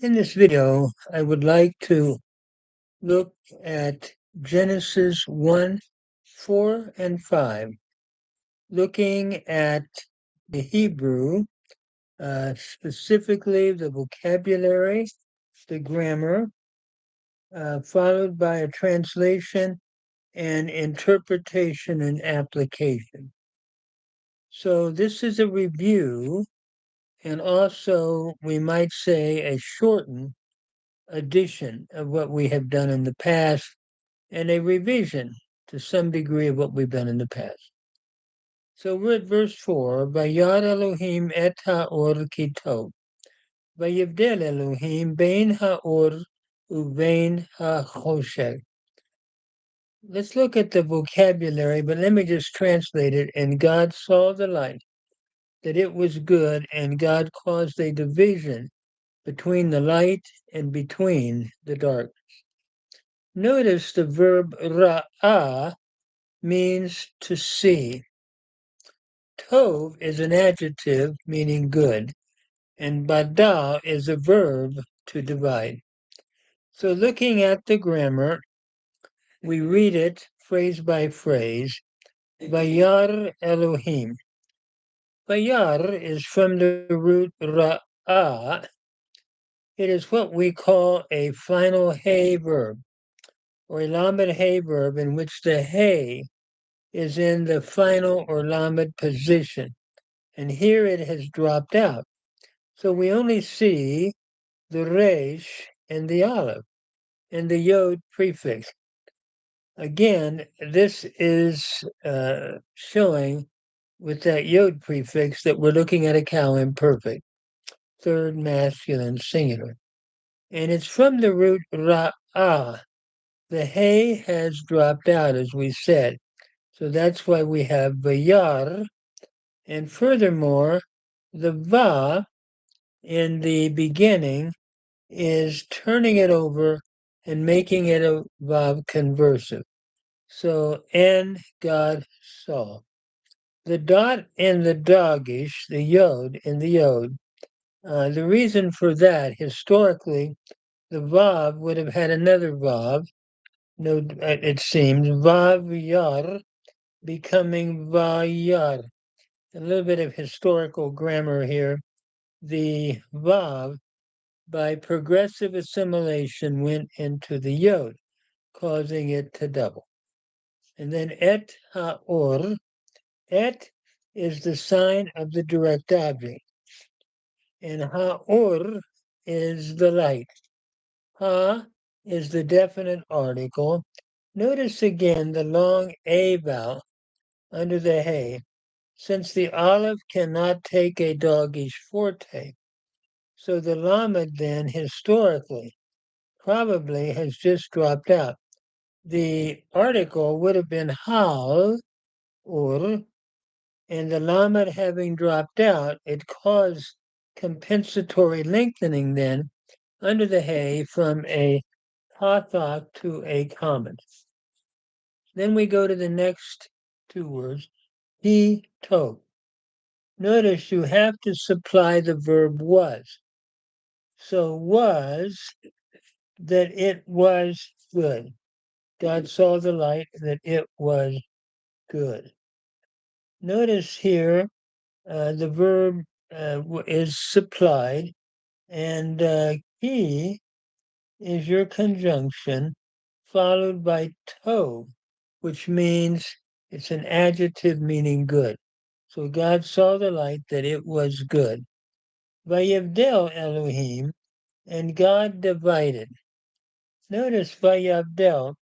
In this video, I would like to look at Genesis 1, 4, and 5, looking at the Hebrew, specifically the vocabulary, the grammar, followed by a translation and interpretation and application. So this is a review, and also we might say a shortened edition of what we have done in the past and a revision to some degree of what we've done in the past. So we're at verse 4. Vayar Elohim et ha'or kitov. Vayivdel Elohim bein ha'or uvein ha'choshech. Let's look at the vocabulary, but let me just translate it. And God saw the light, that it was good, and God caused a division between the light and between the dark. Notice the verb ra'ah means to see. Tov is an adjective meaning good, and bada is a verb to divide. So looking at the grammar, we read it phrase by phrase. Vayar Elohim. Vayar is from the root ra'ah. It is what we call a final hey verb, or a lamed hey verb in which the hey is in the final or lamed position. And here it has dropped out. So we only see the resh and the aleph and the yod prefix. Again, this is showing with that yod prefix that we're looking at a cow imperfect, third masculine singular. And it's from the root ra'ah. The hey has dropped out, as we said. So that's why we have vayar. And furthermore, the va in the beginning is turning it over and making it a vav conversive. So, and God saw. The dot in the dagish, the yod in the yod, the reason for that, historically, the vav would have had another vav, no, it seems, vav yar, becoming vayar. A little bit of historical grammar here. The vav, by progressive assimilation, went into the yod, causing it to double. And then et ha'or, et is the sign of the direct object, and ha'or is the light. Ha is the definite article. Notice again the long a vowel under the hey, since the aleph cannot take a dogish forte. So the lamed then, historically, probably has just dropped out. The article would have been hal, or, and the lamed having dropped out, it caused compensatory lengthening then under the hay from a pathak to a common. Then we go to the next two words, he tov. Notice you have to supply the verb was. So was that it was good. God saw the light that it was good. Notice here the verb is supplied, and he is your conjunction followed by tov, which means it's an adjective meaning good. So God saw the light that it was good. Vayavdel Elohim, and God divided. Notice Vayavdel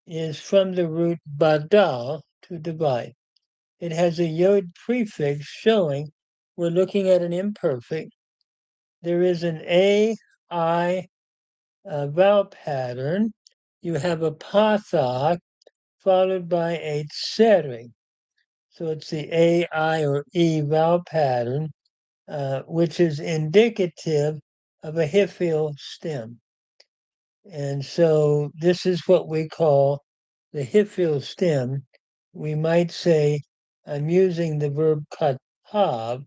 is from the root badal, to divide. It has a yod prefix showing we're looking at an imperfect. There is an I vowel pattern. You have a pathak followed by a tseri. So it's the A, I, or E vowel pattern, which is indicative of a hifil stem. And so this is what we call the hifil stem. We might say, I'm using the verb katav,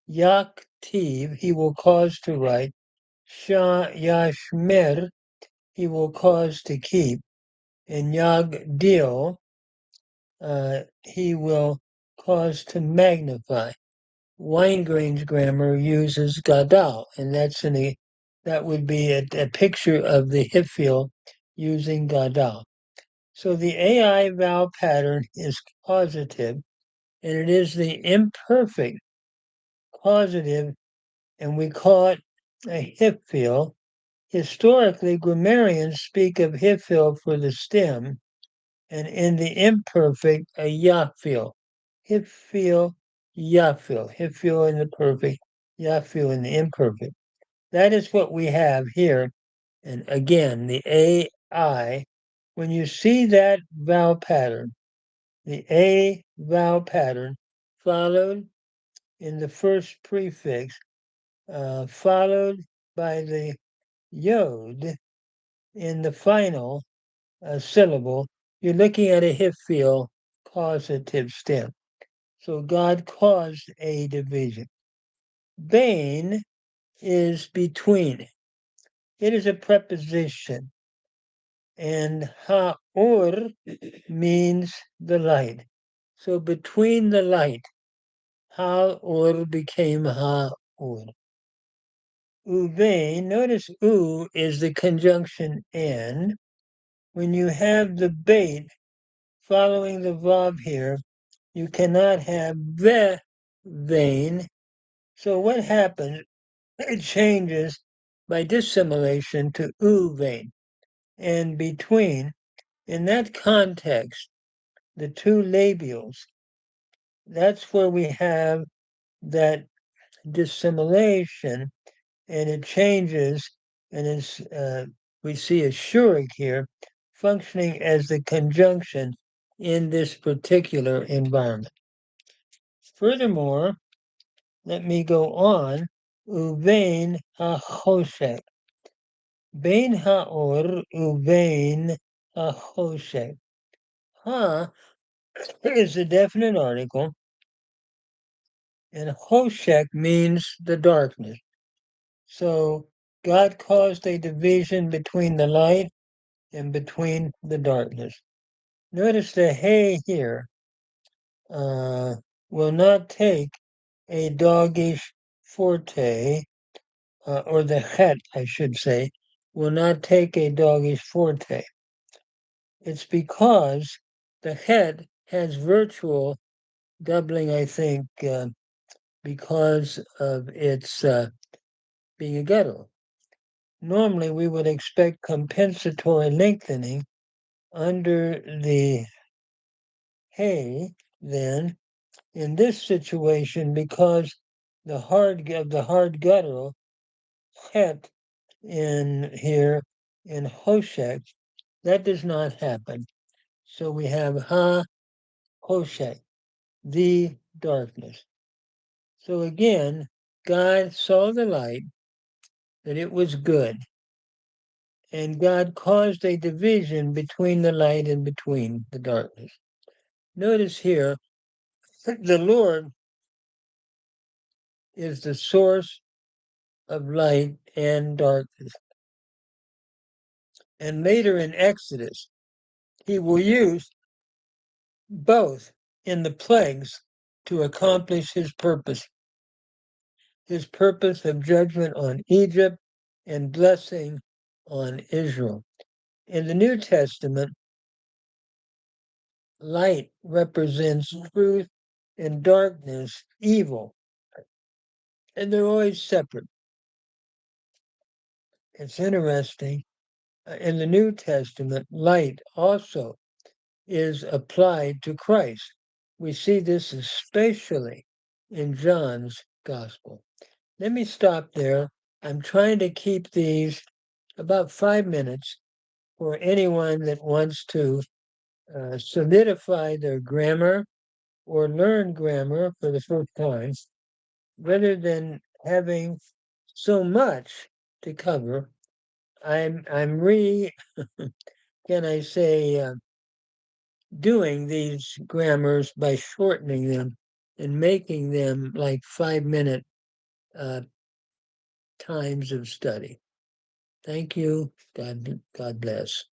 yaktiv, he will cause to write, yashmer, he will cause to keep, and yagdil, he will cause to magnify. Wine-Grain's grammar uses gadal, and that would be a picture of the Hifil using gadal. So the AI vowel pattern is causative, and it is the imperfect causative, and we call it a Hifil. Historically, grammarians speak of Hifil for the stem, and in the imperfect, a Yafil. Hifil, Yafil. Hifil in the perfect, Yafil in the imperfect. That is what we have here. And again, the AI, when you see that vowel pattern, the A vowel pattern followed in the first prefix, followed by the yod in the final syllable, you're looking at a hifil causative stem. So God caused a division. Bain is between. It is a preposition. And ha'or means the light. So between the light, ha'or became ha'or. Uvein, notice u is the conjunction and. When you have the bait following the verb here, you cannot have the vein. So what happens? It changes by dissimilation to u vein. And between, in that context, the two labials, that's where we have that dissimilation, and it changes, and it's we see a shurik here functioning as the conjunction in this particular environment. Furthermore, let me go on. Uvein ha-choshek. Bein ha'or uvein ha-choshek. Ha is a definite article, and choshek means the darkness. So God caused a division between the light and between the darkness. Notice the hey here will not take a doggish forte, or the het, I should say, will not take a doggish forte. It's because the het has virtual doubling, I think, because of its being a guttural. Normally, we would expect compensatory lengthening under the hey, then, in this situation, because the hard guttural het in here in Hoshek, that does not happen. So we have ha Hoshek, the darkness. So again, God saw the light, that it was good, and God caused a division between the light and between the darkness. Notice here, the Lord is the source of light and darkness. And later in Exodus, he will use both in the plagues to accomplish his purpose of judgment on Egypt and blessing on Israel. In the New Testament, light represents truth and darkness, evil, and they're always separate. It's interesting. In the New Testament, light also is applied to Christ. We see this especially in John's Gospel. Let me stop there. I'm trying to keep these about 5 minutes for anyone that wants to solidify their grammar or learn grammar for the first time, rather than having so much to cover. I'm can I say, doing these grammars by shortening them and making them like 5-minute times of study. Thank you. God bless.